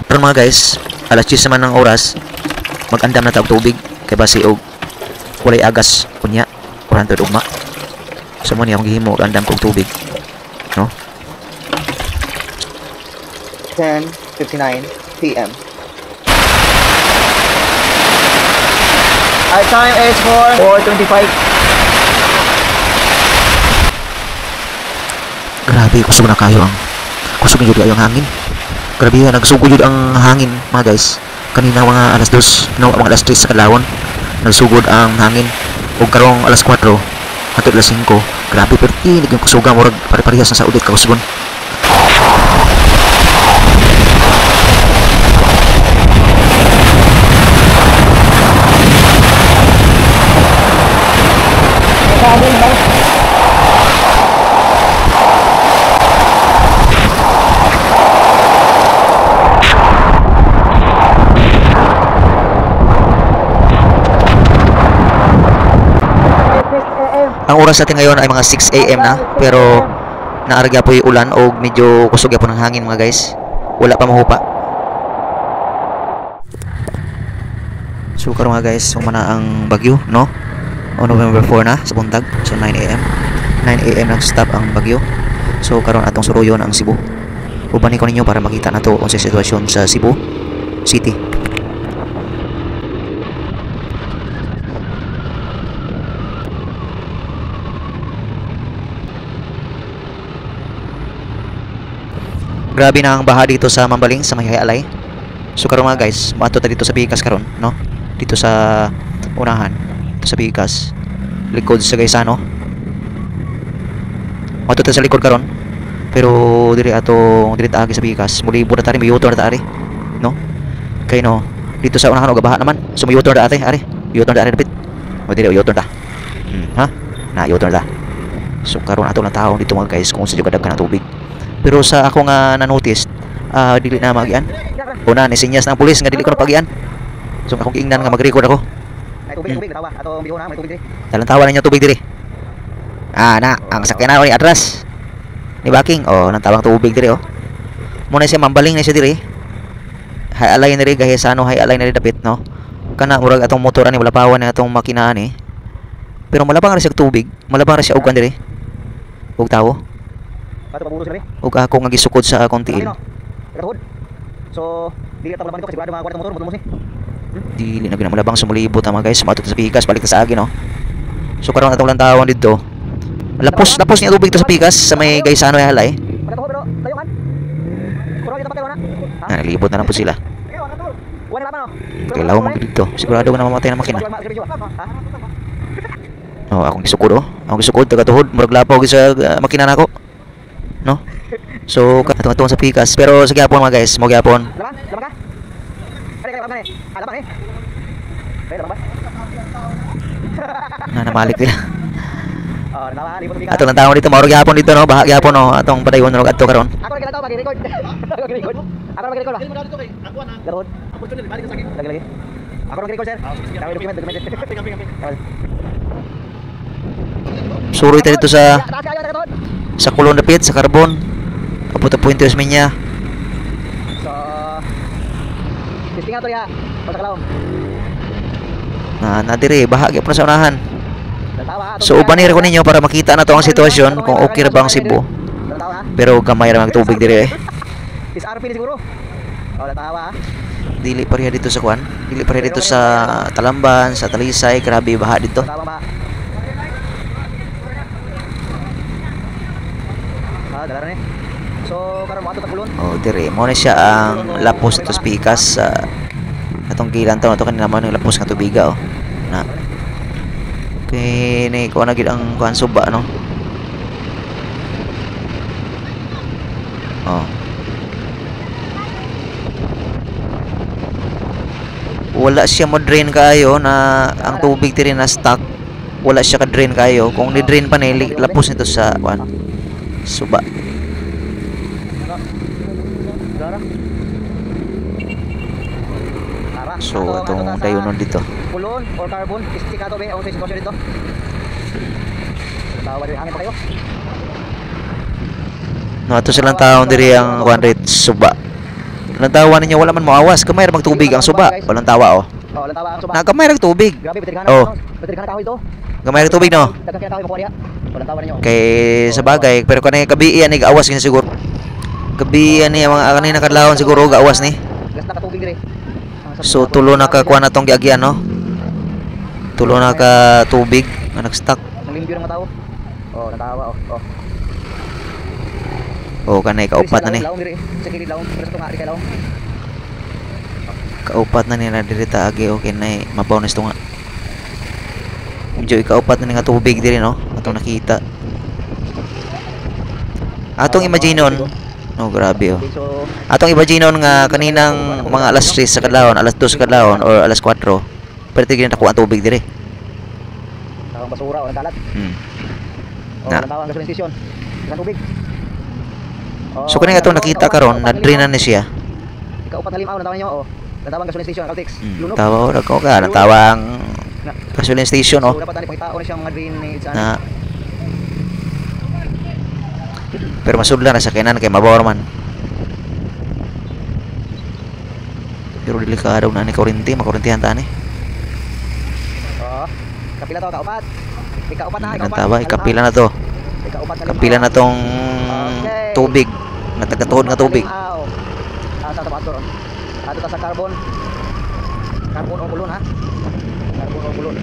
Pero mga guys, alas 10 naman ng oras, mag-andam na tawag tubig kay basi og walay agas kunya kurang ugma. So mo niya akong gihimo andam kog tubig, no? 10:59 PM. Our time is 4:25. Grabe, kusog na kayo ang kusog jud kayo ang hangin. Grabe, nagsugod jud ang hangin, mga guys. Kanina mga alas 2, no, mga alas 3 sa kadlawon, nagsugod ang hangin. Ug karong alas 4, hangtod alas 5. Grabe, perti naging kusugan murag pare-parehas na sa udit kakusugon. Ang oras natin ngayon ay mga 6 AM na, pero naaragya po yung ulan o medyo kusog po ng hangin, mga guys. Wala pa mahupa. So karon mga guys, umana ang bagyo, no? O November 4 na sa buntag, so 9 AM. 9 AM nag-stop ang bagyo. So karon atong suruyon ang Cebu. Uban ko ninyo para makita nato ang sitwasyon sa Cebu City. Grabe na ang baha dito sa Mambaling, sa Mayhay-Alay. So karon mga guys, maato ta dito sa Bicas karon, no? Dito sa unahan, dito sa Bicas. Likod sa Gaisano. Maato ta sa likod karon. Pero diri agi sa Bicas, muli buda ta rin U-turn ta ari, no? Kay no, dito sa unahan og baha naman. So may U-turn ta ate, ari. U-turn ta ari dapit. O diri U-turn ta. Ha? Na U-turn ta. So karon ato lang tawo dito mga guys kung sa jud kadaghan ng tubig. Pero sa ako nga na-notice, dili na magian. Una ni sinyas ng pulis nga dili ko na pagian. So akong giingnan nga mag-record ako. Ay tubig tawa ato biho na may tubig diri. Talantawa ninyo tubig diri. Na ang sakyanan ni atras. Ni Baking, nang tawang tubig diri Muna siya Mambaling na siya diri. Hay-alay na rin Gaisano, hay-alay na rin dapit, no? Kana murag atong motor ani wala pawan na atong makina ani. Pero malabang ra siya tubig, malabang ra siya ugan diri. Ug tawo. Bato paburo sila ug ako nga gisukod sa akong tiil. So, dili ta labang dito kasi sigurado mga kwarta motor mo si. Dili na ginamulabang sumulibot mga guys, mato sa Pikas, balik ta sa agi, no. So karon atong lantawon dito. Lapos niya tubig to sa Pikas sa may Gaisano ay halay. Pero tayo kan. Kuro dito patay na. Nalibot na lang po sila. Wala naman Kailaw mo dito. Sigurado ka na mamatay na makina. Akong gisukod Akong gisukod taga-tuhod, murag lapaw sa makina nako. No? So, katong sa Pikas. Pero sa gyapon mga guys, mo gyapon. Labang ka? Labang eh. Labang eh. Labang ba? Namalik nila. Libot Pikas. Atong nantawon dito, mauro gyapon dito, no? Baha gyapon, no? Atong padayon no adto karon. Ako lagi nataw mag-record. Ako mag-record. Ako mag-record ba? Dili mo dito kay ako na. Garod. Opportunity balik sa akin. Lagi. Ako mag-record sir. Kami document. Suroy tayo dito sa kulon dapit sa Carbon. Abuta Puente Osmeña. So, tistingan to ya. Pagkalaw. Nadire bahagi pa sa unahan. So uban ko ninyo para makita na to ang sitwasyon kung okay ra bang Cebu. Pero gamay ra mag tubig dire. Is RP ni siguro. Natawa. Dili pa riya dito sa kuan. Dili pa riya dito sa Talamban, sa Talisay, grabe baha dito. Dalan eh. So karon mo ato tagulon. Dire mo na siya ang lapos ito sa Pikas sa atong gilan taon to kanina man ang lapos nga tubiga na. Okay, ni ko na gid ang kuan suba, no. Wala siya mo drain kayo na ang tubig diri na stuck. Wala siya ka drain kayo. Kung ni drain pa ni lapos nito sa kuan suba. So itong dayonon dito. Pulon or carbon, istikado be ang sitwasyon dito. Tawa rin hangin pa kayo. No, ato silang taon diri ang kuan rate suba. Walang tawa ninyo, wala man moawas. Kamay ra magtubig ang suba. Walang tawa oh. Oh, lang tawa ang suba. Na kamay ra tubig. Grabe, betir Oh. ka na. Betir ka na kahoy to. Gamay ra tubig no. Dagang kinakahoy mo diha. Walang tawa ninyo. Kay sa bagay, pero kanay gabi iyan awas kini siguro. Gabi iyan ni mga kanina kadlawon siguro gawas ni. Gas na ka tubig dire. So tulo na ka kuan atong giagyan no. Tulo na ka tubig nga nag-stuck. Ang limpyo ng mga tao. Oh, natawa oh. Oh. O kanay kaupat na ni. Laong dire. Sa kilid laong. Pero sa tunga ari kay laong. Kaupat na nila diri ta agi okay na mabaw na ito nga. Medyo ikaupat na ni nga tubig diri no. Atong nakita. Atong imaginon. No, grabe oh. So, Atong imaginon nga kaninang mga alas 3 sa kadlawon, alas 2 sa kadlawon or alas 4. Pwede gyud nakuha ang tubig diri. tawang basura o nagkalat. O, Na. tawang gasoline station. Ilang tubig. O, So kani nga itong nakita karon, na-drain na siya. Ika-upat na limaw, natawang nyo, o. Natawang gasoline station, Caltex. Lunok. Tawa ko ka, natawang gasoline station So, oh. dapat tani pangitao na siyang mga drainage. Na pero masudlan na sa kanan kay mabaw man. Pero delikado na ni kuryente, makuryentihan ta ni. Oo. Kapila to, kaupat. Ika-upat na, Ang tawa, ikapila na to. Ika-upat na Kapila na tong tubig, nga tagatuhod nga tubig. Sa tapat to. Ato ta sa carbon. Carbon o kulon ha. Carbon o kulon.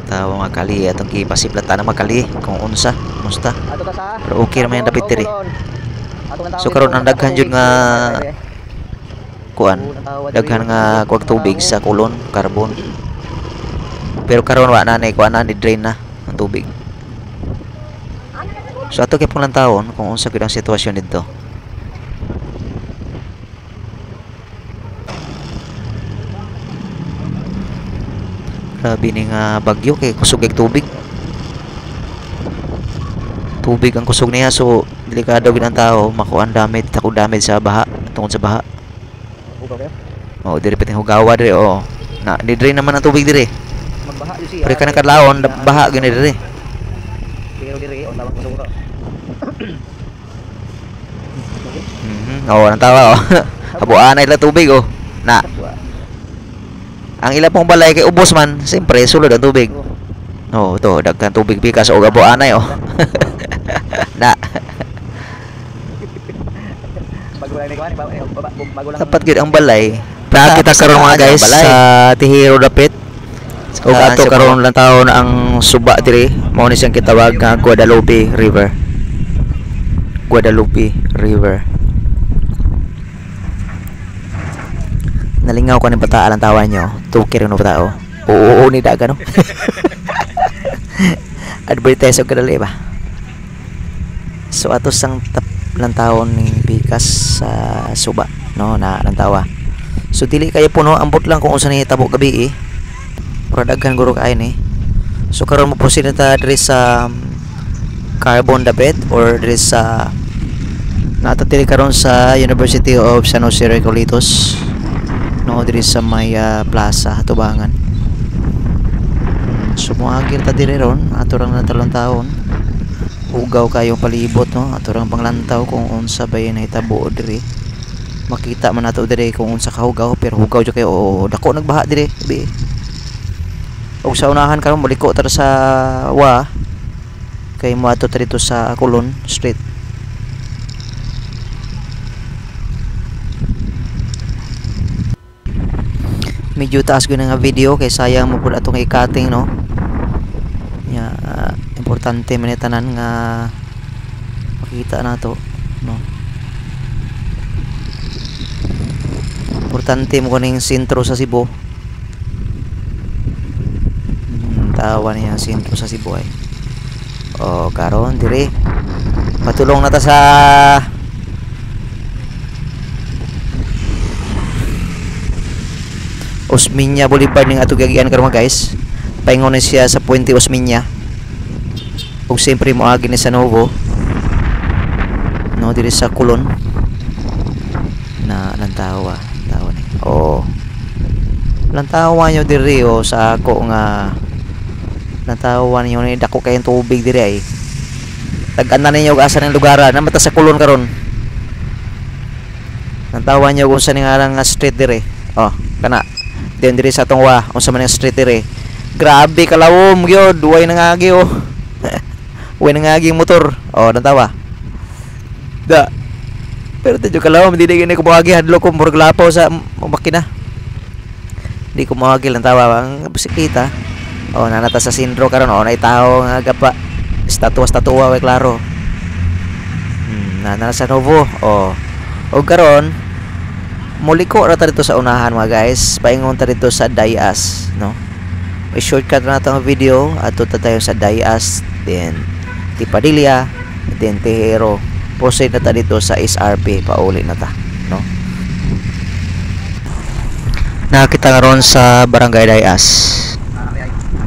Tawa nga kali atong gipasiplatan na makali kung unsa, musta. Ato ta sa. Pero okay naman yung dapit diri. Ato ang tawag So dito, karon ang daghan jud nga kuan, ang tawag daghan diri. nga kuwag tubig sa kulon, carbon. Pero karon wa na ni kuan na ni drain na ang tubig. So ato kay pulang taon kung unsa gid ang sitwasyon didto. Grabe ni nga bagyo kay kusog kay tubig. Tubig ang kusog niya so delikado gid ang tao makuan damage sa baha tungod sa baha. Ugaw kayo? Oh, diri pati hugawa diri oh. Na di-drain naman ang tubig diri. Magbaha yun siya. Pero kana kadlawon baha gini diri. Pero diri, on tawag basura. Oh, nang tawa oh. Habuan ila tubig oh. Na ang ila pong balay kay ubos man, siyempre sulod ang tubig. Oh, to daghan tubig pikas og abuanay oh. Na Bago lang ni kuan, bago lang. dapat gid ang balay. Pra kita karon mga guys sa Tihiro dapit. O ato karon lang taon ang suba diri, mao ni siyang kitawag nga Guadalupe River. Guadalupe River. Nalingaw ko ni bata ang tawa nyo. Tukir no bata oh. Oo ni daga no. Advertise og kadali ba. So ato sang lang taon ni bikas sa suba no na lang tawa. So dili kayo puno ambot lang kung unsa ni tabo gabi eh. Para daghan guro kay ni. So karon mo proceed ta diri sa Carbon Dapit or diri sa natatili karon sa University of San Jose Recoletos. No diri sa may plaza Tubangan. So moagir ta diri ron ato rang natalon taon. Hugaw kayong palibot no ato rang panglantaw kung unsa ba yan hitabo diri. Makita man nato diri kung unsa kahugaw pero hugaw jud kayo oh, dako nagbaha diri bi. Og sa unahan karon moliko tar sa kay mo ato dito sa Kulon Street. Medyo taas ko na nga video kay sayang mo pud atong i-cutting no. Nya importante man ni tanan nga makita nato no. Importante mo kuning sentro sa Cebu. Tawa niya sentro sa Cebu ay. Oh, karon dire. Patulong na ta sa Osmeña Boulevard ning ato gagian karon guys. Paingon na siya sa Puente Osmeña. Ug siyempre moagi ni sa Novo. No diri sa Kulon. Na lantawa, tawa ni. Oh. Lantawa nyo diri oh sa ako nga lantawa niyo ni dako kay tubig diri ay. Tag-ana ninyo asa ng lugaran na mata sa kulon karon. Nantawan nyo kung saan nga lang nga street dire. Oh, kana. Then dire sa atong wa, unsa man nga street dire. Grabe kalawom gyud, way nangagi oh. Way nangagi motor. Oh, nantawa. Da. Pero tadyo kalawom, di gini ko mawagi hadlo ko murag lapaw sa makina. Di ko mawagi lang tawa ang bisikleta. Oh, nanata sa sindro karon oh, naitaho nga gapa. Statwa way klaro. Nana sa Novo. Oh. O karon muliko ra ta dito sa unahan mga guys. Paingon ta dito sa Dayas, no? May shortcut na itong video. Ato ta tayo sa Dayas, then Tipadilla, then Tejero. Proceed na ta dito sa SRP. Pauli na ta, no? Nakita nga ron sa Barangay Dayas.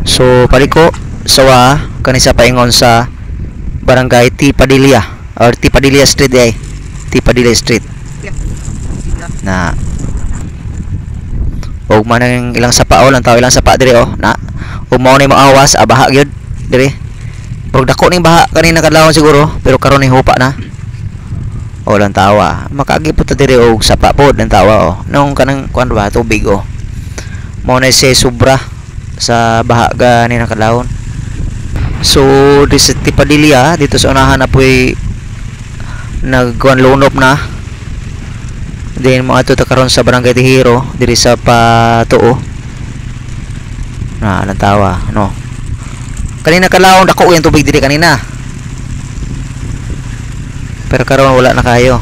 So paliko sawa kani sa paingon sa Barangay Tipadilla or Tipadilla Street ay Tipadilla Street na og manang ilang sapa o lang tao ilang sapa dire oh na ug mao ni maawas baha gyud dire pero dako ning baha kanina kadlawon siguro pero karon ni hupa na o lang tawa makagi pud ta dire og sapa pod lang tawa oh nung kanang kuan ba tubig oh mao na siya sobra sa baha ganina kadlawon. So this Tipadilla dito sa unahan na po'y nagkuan lunop na. Then mo ato ta karon sa Barangay Tejero diri sa Patuo. Na nantawa no. Kanina kalawon dako yung tubig diri kanina. Pero karon wala na kayo.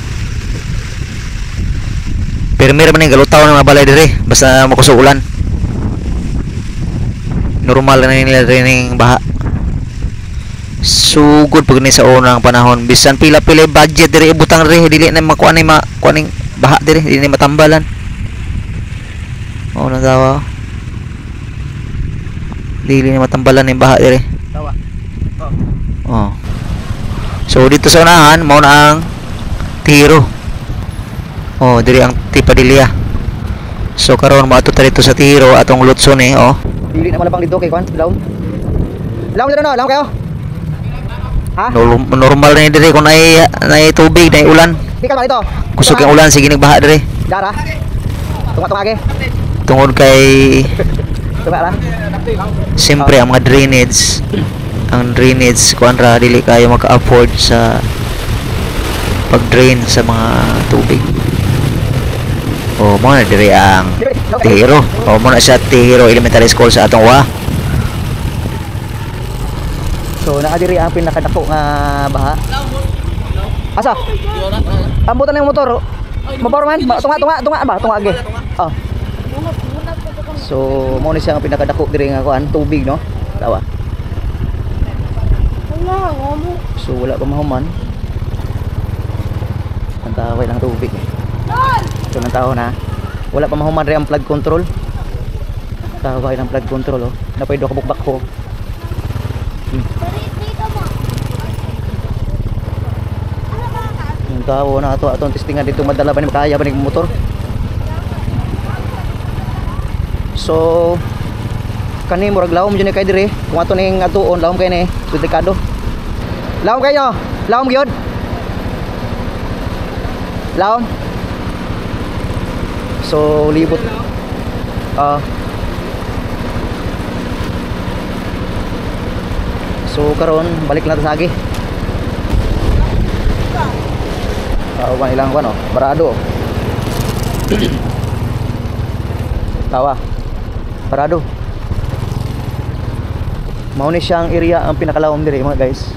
Pero meron man galutaw na mabalay diri basta makusuulan. Normal na nila rin baha. Sugod pag ni sa unang panahon bisan pila-pila budget diri ibutang diri dili na makuan ni makuaning baha diri dili matambalan. Oh nagawa. Dili na matambalan ni baha diri. Tawa. Oh. So dito sa unahan mao na ang Tejero. Oh diri ang Tipadilla. So karon maato ta dito sa Tejero atong Lutson oh. Dili na malapang dito kay kwan daw. Laom dito no, laom kayo. Ha? Normal na dire kung nay tubig, nay ulan. Di ka ba dito? Kusog ang ulan sige nagbaha dire. Dara. Tunga age. Tungod kay Tunga ra. siyempre ang mga drainage kuan ra dili kayo maka-afford sa pag-drain sa mga tubig. Oh, mo na dire ang Tejero. Oh, mo na sa Tejero Elementary School sa atong wa. So naadiri ang pinakadako nga baha. Asa? Ambutan ng motor. Mabor man, tunga ba? Tunga age. Oh. So mo ni siya ang pinakadako diri nga kuan tubig no. Tawa. So wala pa mahuman. Ang taway lang tubig. So nang tao na. Wala pa mahuman ri ang flood control. Taway ng flood control oh. Napay do kabukbak ko. Tao na ato atong testingan dito madala ba ni makaya ba ni motor. So kani murag lawom jud ni kay dire kung ato ning atuon lawom kay ni delikado. Lawom kayo, lawom gyud. Lawom. So libot. So karon balik na ta sa agi. Tawa ilang kuan oh, barado. Tawa. Barado. Mao ni siyang area ang pinakalawom diri mga guys.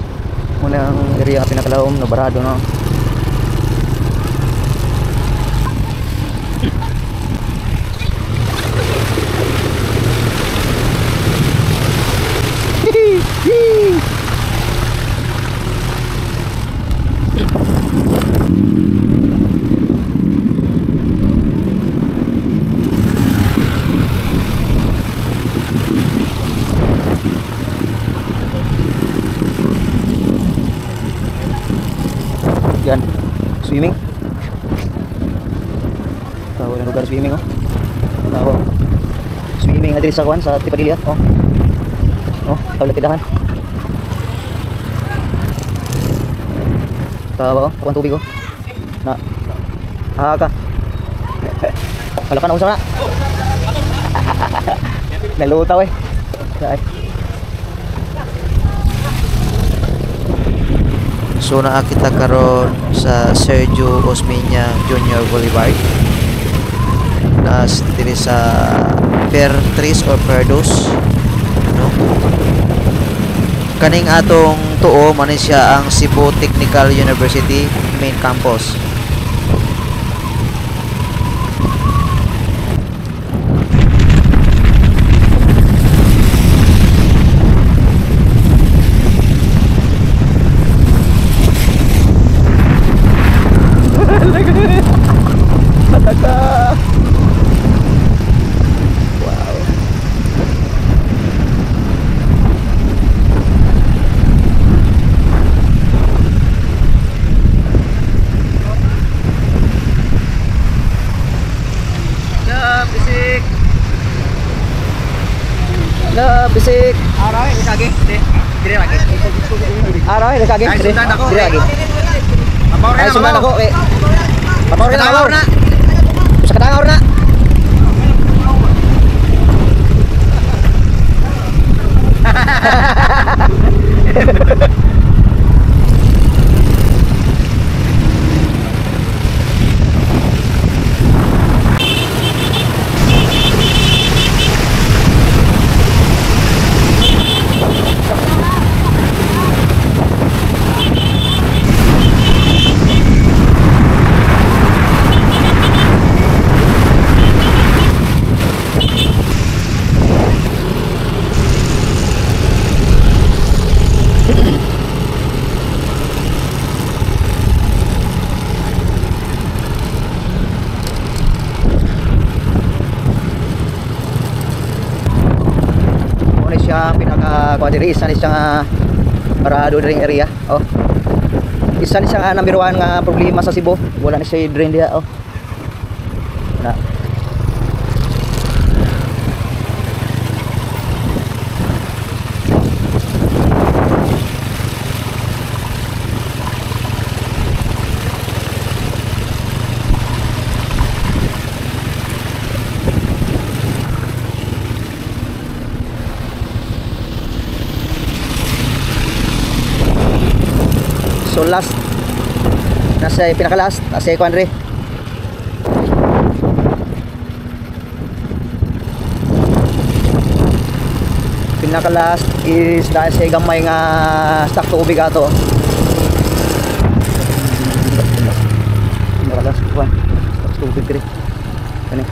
Muna ang area ang pinakalawom no barado no. Yan, swimming. Tahu ng lugar swimming oh. Tahu. Swimming adiri sa kuan sa Tipadilla oh. Oh, tawag kidahan. Kawa ko, ang tubig ko. Na. Ka. Wala ka na usap na. Nalutaw eh. Ay. So naa kita karon sa Sergio Osmeña Junior Boulevard. Nas diri sa Pier 3 or Pier 2, no? Kaning atong tuo man siya ang Cebu Technical University main campus. Bisik. Aray, lagi. Dire lagi. Aray, lagi. Dire lagi. Mabaw Ay, na, sundan mabaw. ako eh. Mabaw rin Kadangor ako. na. Sa kadangor na. Siya pinaka diri isa ni siya nga parado diri area. Oh. Isa ni siya nga number 1 nga problema sa Cebu. Wala ni siya drain diha. Oh. Na. So last nasa pinaka-last nasa Equandre. Pinaka-last is dahil sa gamay nga stock tubig ato. Pinaka-last one stock tubig dire. Kani.